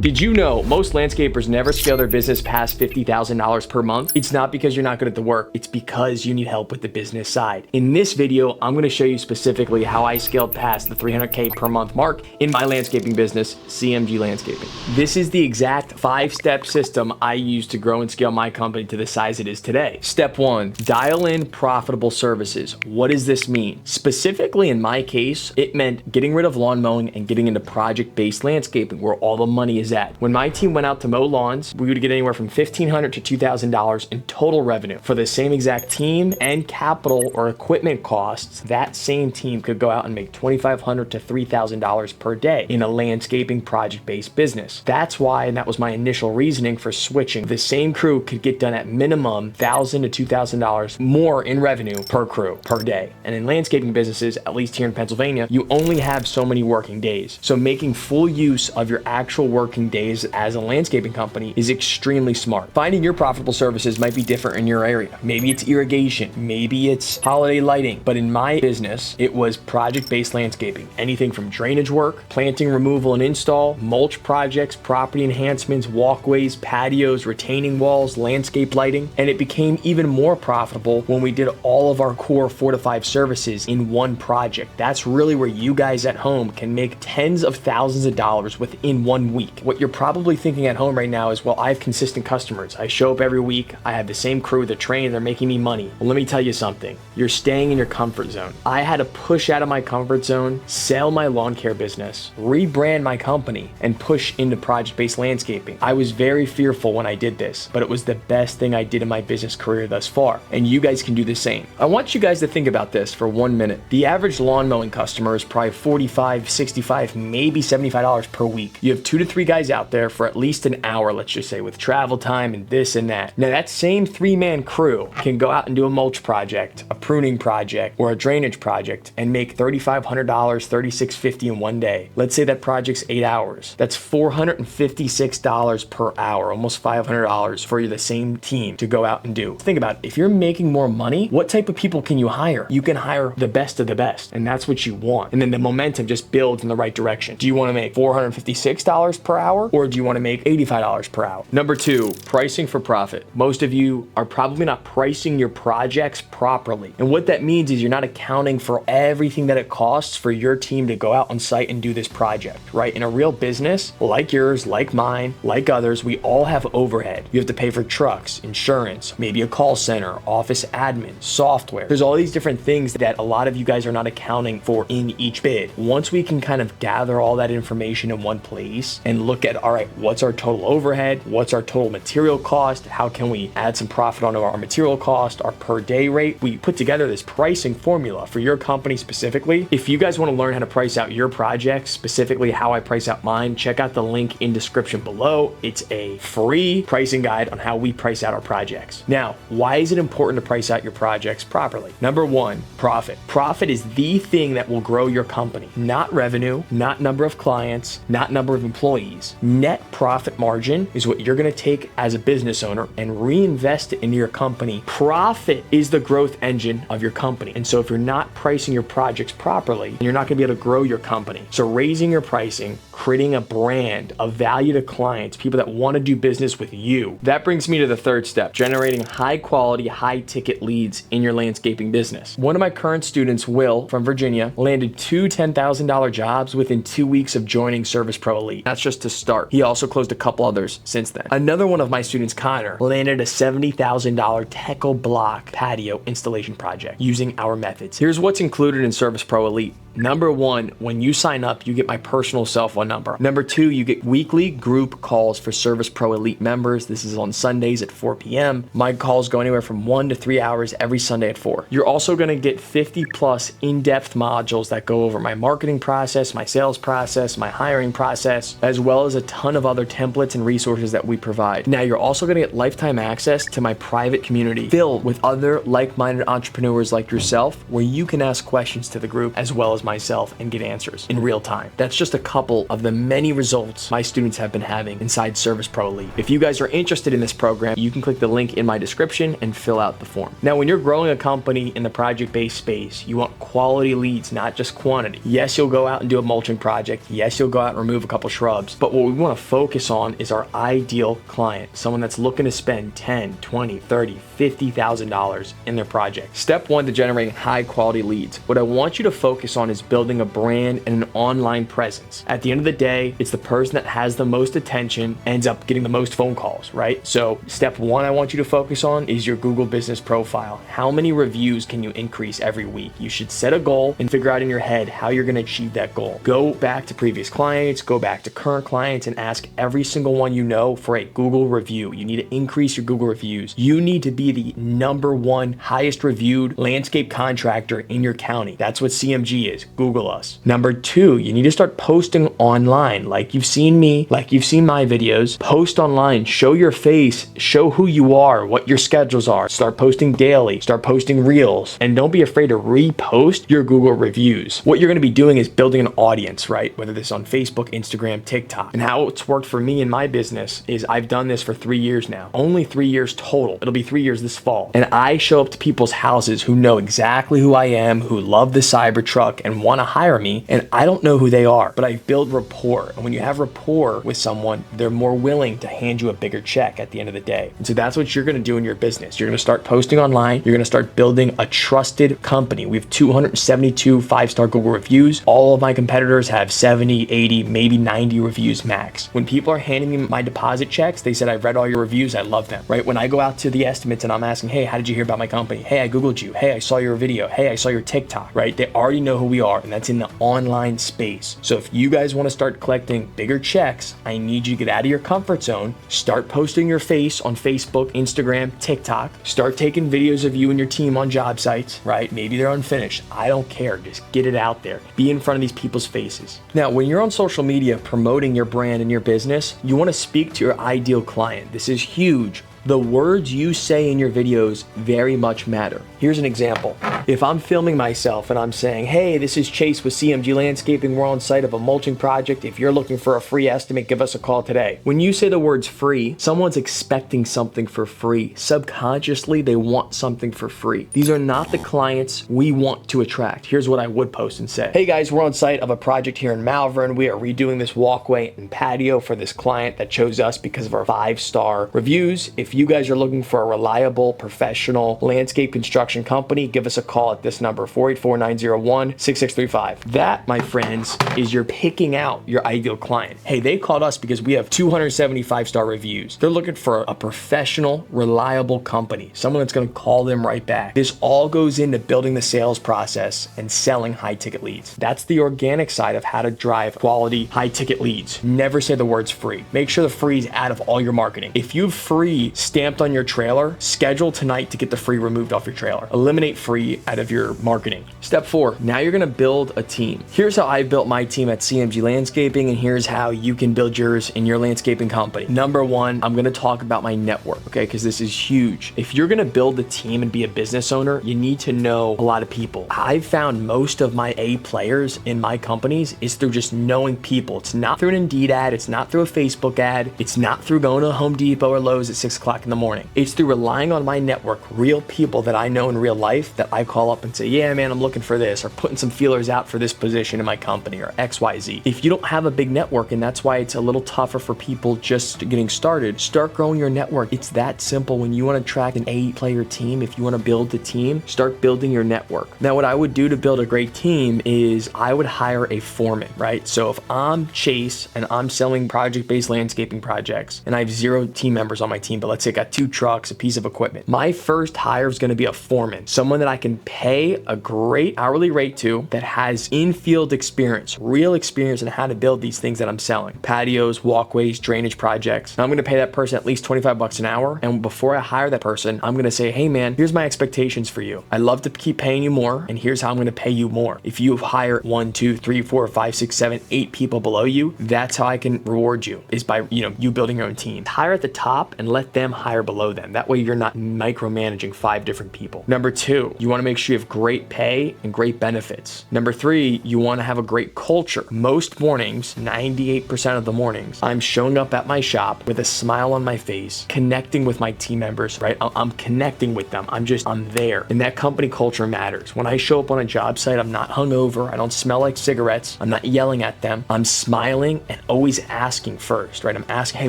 Did you know most landscapers never scale their business past $50,000 per month? It's not because you're not good at the work, it's because you need help with the business side. In this video, I'm gonna show you specifically how I scaled past the $300K per month mark in my landscaping business, CMG Landscaping. This is the exact 5-step system I use to grow and scale my company to the size it is today. Step 1, dial in profitable services. What does this mean? Specifically in my case, it meant getting rid of lawn mowing and getting into project-based landscaping where all the money is at. When my team went out to mow lawns, we would get anywhere from $1,500 to $2,000 in total revenue. For the same exact team and capital or equipment costs, that same team could go out and make $2,500 to $3,000 per day in a landscaping project-based business. That's why, and that was my initial reasoning for switching. The same crew could get done at minimum $1,000 to $2,000 more in revenue per crew per day. And in landscaping businesses, at least here in Pennsylvania, you only have so many working days. So making full use of your actual working days as a landscaping company is extremely smart. Finding your profitable services might be different in your area. Maybe it's irrigation, maybe it's holiday lighting, but in my business, it was project-based landscaping. Anything from drainage work, planting removal and install, mulch projects, property enhancements, walkways, patios, retaining walls, landscape lighting, and it became even more profitable when we did all of our core 4 to 5 services in one project. That's really where you guys at home can make tens of thousands of dollars within 1 week. What you're probably thinking at home right now is, well, I have consistent customers. I show up every week. I have the same crew. They're trained. They're making me money. Well, let me tell you something. You're staying in your comfort zone. I had to push out of my comfort zone, sell my lawn care business, rebrand my company, and push into project-based landscaping. I was very fearful when I did this, but it was the best thing I did in my business career thus far. And you guys can do the same. I want you guys to think about this for 1 minute. The average lawn mowing customer is probably $45, $65, maybe $75 per week. You have 2 to 3 guys out there for at least an hour, let's just say, with travel time and this and that. Now that same 3-man crew can go out and do a mulch project, a pruning project, or a drainage project and make $3,500, $3,650 in 1 day. Let's say that project's 8 hours. That's $456 per hour, almost $500 for the same team to go out and do. Think about it. If you're making more money, what type of people can you hire? You can hire the best of the best, and that's what you want. And then the momentum just builds in the right direction. Do you want to make $456 per hour, or do you want to make $85 per hour? Number 2, pricing for profit. Most of you are probably not pricing your projects properly. And what that means is you're not accounting for everything that it costs for your team to go out on site and do this project, right? In a real business, like yours, like mine, like others, we all have overhead. You have to pay for trucks, insurance, maybe a call center, office admin, software. There's all these different things that a lot of you guys are not accounting for in each bid. Once we can kind of gather all that information in one place and look at, all right, what's our total overhead? What's our total material cost? How can we add some profit onto our material cost, our per day rate? We put together this pricing formula for your company specifically. If you guys want to learn how to price out your projects, specifically how I price out mine, check out the link in description below. It's a free pricing guide on how we price out our projects. Now, why is it important to price out your projects properly? Number 1, profit. Profit is the thing that will grow your company, not revenue, not number of clients, not number of employees. Net profit margin is what you're going to take as a business owner and reinvest it into your company. Profit is the growth engine of your company. And so if you're not pricing your projects properly, you're not going to be able to grow your company. So raising your pricing, creating a brand of value to clients, people that want to do business with you. That brings me to the 3rd step, generating high quality, high ticket leads in your landscaping business. One of my current students, Will from Virginia, landed 2 $10,000 jobs within 2 weeks of joining Service Pro Elite. That's just to start. He also closed a couple others since then. Another one of my students, Connor, landed a $70,000 Techo block patio installation project using our methods. Here's what's included in Service Pro Elite. Number 1, when you sign up, you get my personal cell phone number. Number 2, you get weekly group calls for Service Pro Elite members. This is on Sundays at 4 p.m. My calls go anywhere from 1 to 3 hours every Sunday at 4. You're also going to get 50 plus in-depth modules that go over my marketing process, my sales process, my hiring process, as well as a ton of other templates and resources that we provide. Now, you're also going to get lifetime access to my private community filled with other like-minded entrepreneurs like yourself, where you can ask questions to the group as well as myself and get answers in real time. That's just a couple of of the many results my students have been having inside Service Pro Elite. If you guys are interested in this program, you can click the link in my description and fill out the form. Now, when you're growing a company in the project-based space, you want quality leads, not just quantity. Yes, you'll go out and do a mulching project. Yes, you'll go out and remove a couple shrubs. But what we want to focus on is our ideal client, someone that's looking to spend $10, $20, $30, $50,000 in their project. Step one to generating high quality leads. What I want you to focus on is building a brand and an online presence. At the end of the day, it's the person that has the most attention ends up getting the most phone calls, right? So step one I want you to focus on is your Google business profile. How many reviews can you increase every week? You should set a goal and figure out in your head how you're going to achieve that goal. Go back to previous clients, go back to current clients, and ask every single one you know for a Google review. You need to increase your Google reviews. You need to be the #1 highest reviewed landscape contractor in your county. That's what CMG is. Google us. Number two, you need to start posting online. Like you've seen me, like you've seen my videos. Post online, show your face, show who you are, what your schedules are. Start posting daily, start posting reels, and don't be afraid to repost your Google reviews. What you're going to be doing is building an audience, right? Whether this is on Facebook, Instagram, TikTok. And how it's worked for me in my business is I've done this for 3 years now. Only 3 years total. It'll be 3 years this fall. And I show up to people's houses who know exactly who I am, who love the Cybertruck and want to hire me, and I don't know who they are, but I build rapport. And when you have rapport with someone, they're more willing to hand you a bigger check at the end of the day. And so that's what you're going to do in your business. You're going to start posting online. You're going to start building a trusted company. We have 272 5-star Google reviews. All of my competitors have 70, 80, maybe 90 reviews max. When people are handing me my deposit checks, they said, I've read all your reviews. I love them, right? When I go out to the estimates and I'm asking, hey, how did you hear about my company? Hey, I Googled you. Hey, I saw your video. Hey, I saw your TikTok, right? They already know who we are, and that's in the online space. So if you guys want to start collecting bigger checks, I need you to get out of your comfort zone, start posting your face on Facebook, Instagram, TikTok, start taking videos of you and your team on job sites, right? Maybe they're unfinished. I don't care. Just get it out there. Be in front of these people's faces. Now, when you're on social media promoting your brand and your business, you want to speak to your ideal client. This is huge. The words you say in your videos very much matter. Here's an example. If I'm filming myself and I'm saying, hey, this is Chase with CMG Landscaping. We're on site of a mulching project. If you're looking for a free estimate, give us a call today. When you say the words free, someone's expecting something for free. Subconsciously, they want something for free. These are not the clients we want to attract. Here's what I would post and say. Hey guys, we're on site of a project here in Malvern. We are redoing this walkway and patio for this client that chose us because of our 5-star reviews. If you guys are looking for a reliable, professional landscape construction company, give us a call at this number, 484-901-6635. That, my friends, is you're picking out your ideal client. Hey, they called us because we have 275-star reviews. They're looking for a professional, reliable company, someone that's going to call them right back. This all goes into building the sales process and selling high-ticket leads. That's the organic side of how to drive quality, high-ticket leads. Never say the words free. Make sure the free is out of all your marketing. If you have free stamped on your trailer, schedule tonight to get the free removed off your trailer. Eliminate free out of your marketing. Step 4, now you're gonna build a team. Here's how I built my team at CMG Landscaping, and here's how you can build yours in your landscaping company. Number 1, I'm gonna talk about my network, okay? Because this is huge. If you're gonna build a team and be a business owner, you need to know a lot of people. I've found most of my A players in my companies is through just knowing people. It's not through an Indeed ad, it's not through a Facebook ad, it's not through going to Home Depot or Lowe's at 6 o'clock in the morning. It's through relying on my network, real people that I know in real life that I call up and say, yeah, man, I'm looking for this, or putting some feelers out for this position in my company, or XYZ. If you don't have a big network, and that's why it's a little tougher for people just getting started, start growing your network. It's that simple. When you want to attract an 8-player team, if you want to build the team, start building your network. Now, what I would do to build a great team is I would hire a foreman, right? So if I'm Chase and I'm selling project-based landscaping projects, and I have 0 team members on my team, but let's say I got 2 trucks, a piece of equipment, my first hire is going to be a foreman, someone that I can pay a great hourly rate to, that has in-field experience, real experience in how to build these things that I'm selling. Patios, walkways, drainage projects. And I'm going to pay that person at least 25 bucks an hour. And before I hire that person, I'm going to say, hey man, here's my expectations for you. I love to keep paying you more, and here's how I'm going to pay you more. If you hire 1, 2, 3, 4, 5, 6, 7, 8 people below you, that's how I can reward you, is by, you building your own team. Hire at the top and let them them, hire below them. That way you're not micromanaging 5 different people. Number 2, you wanna make sure you have great pay and great benefits. Number 3, you wanna have a great culture. Most mornings, 98% of the mornings, I'm showing up at my shop with a smile on my face, connecting with my team members, right? I'm connecting with them. I'm there. And that company culture matters. When I show up on a job site, I'm not hungover. I don't smell like cigarettes. I'm not yelling at them. I'm smiling and always asking first, right? I'm asking, hey,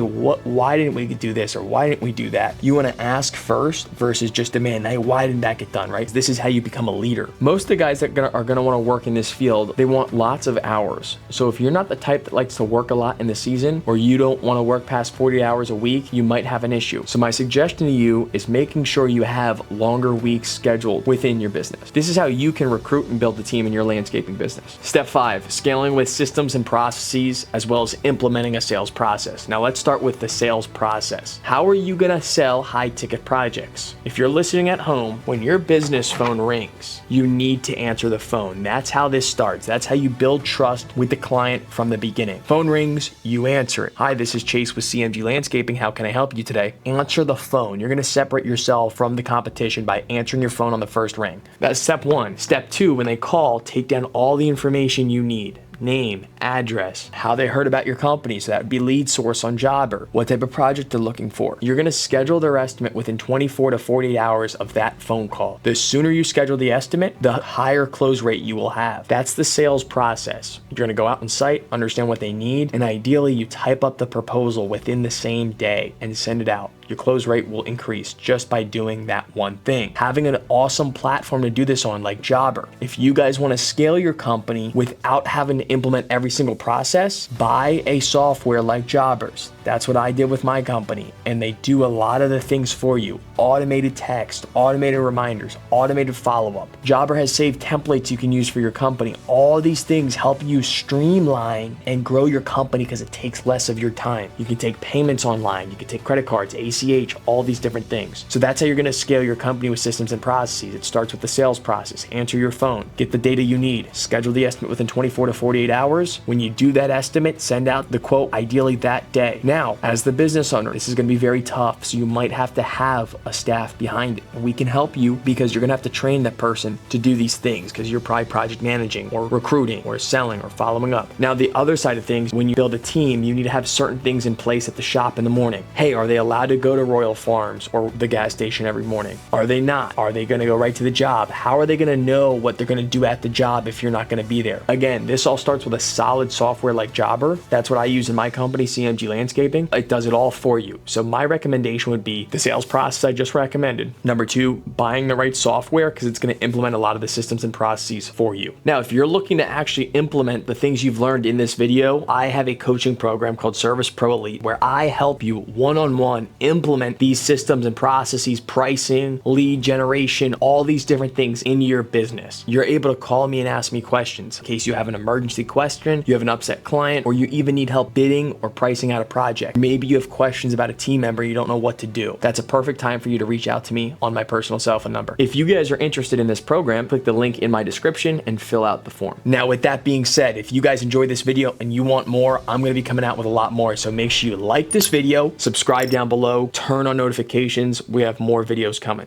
why didn't we do this? Or why didn't we do that? You want to ask first versus just demand, hey, why didn't that get done, right? This is how you become a leader. Most of the guys that are going to want to work in this field, they want lots of hours. So if you're not the type that likes to work a lot in the season, or you don't want to work past 40 hours a week, you might have an issue. So my suggestion to you is making sure you have longer weeks scheduled within your business. This is how you can recruit and build a team in your landscaping business. Step 5, scaling with systems and processes, as well as implementing a sales process. Now let's start with the sales process. How are you gonna sell high ticket projects? If you're listening at home, when your business phone rings, you need to answer the phone. That's how this starts. That's how you build trust with the client from the beginning. Phone rings, you answer it. Hi, this is Chase with CMG Landscaping. How can I help you today? Answer the phone. You're gonna separate yourself from the competition by answering your phone on the first ring. That's step 1. Step 2, when they call, take down all the information you need. Name, address, how they heard about your company. So that would be lead source on Jobber, what type of project they're looking for. You're gonna schedule their estimate within 24 to 48 hours of that phone call. The sooner you schedule the estimate, the higher close rate you will have. That's the sales process. You're gonna go out on site, understand what they need, and ideally you type up the proposal within the same day and send it out. Your close rate will increase just by doing that one thing. Having an awesome platform to do this on, like Jobber. If you guys want to scale your company without having to implement every single process, buy a software like Jobber's. That's what I did with my company, and they do a lot of the things for you. Automated text, automated reminders, automated follow-up. Jobber has saved templates you can use for your company. All these things help you streamline and grow your company because it takes less of your time. You can take payments online, you can take credit cards, ACH, all these different things. So that's how you're gonna scale your company with systems and processes. It starts with the sales process. Answer your phone, get the data you need, schedule the estimate within 24 to 48 hours. When you do that estimate, send out the quote ideally that day. Now, as the business owner, this is gonna be very tough, so you might have to have a staff behind it. And we can help you because you're gonna have to train that person to do these things because you're probably project managing or recruiting or selling or following up. Now, the other side of things, when you build a team, you need to have certain things in place at the shop in the morning. Hey, are they allowed to go to Royal Farms or the gas station every morning? Are they not? Are they gonna go right to the job? How are they gonna know what they're gonna do at the job if you're not gonna be there? Again, this all starts with a solid software like Jobber. That's what I use in my company, CMG Landscaping. It does it all for you. So my recommendation would be the sales process I just recommended. Number 2, buying the right software because it's gonna implement a lot of the systems and processes for you. Now, if you're looking to actually implement the things you've learned in this video, I have a coaching program called Service Pro Elite where I help you one-on-one implement these systems and processes, pricing, lead generation, all these different things in your business. You're able to call me and ask me questions in case you have an emergency question, you have an upset client, or you even need help bidding or pricing out a project. Maybe you have questions about a team member you don't know what to do. That's a perfect time for you to reach out to me on my personal cell phone number. If you guys are interested in this program, click the link in my description and fill out the form. Now, with that being said, if you guys enjoyed this video and you want more, I'm gonna be coming out with a lot more. So make sure you like this video, subscribe down below, turn on notifications. We have more videos coming.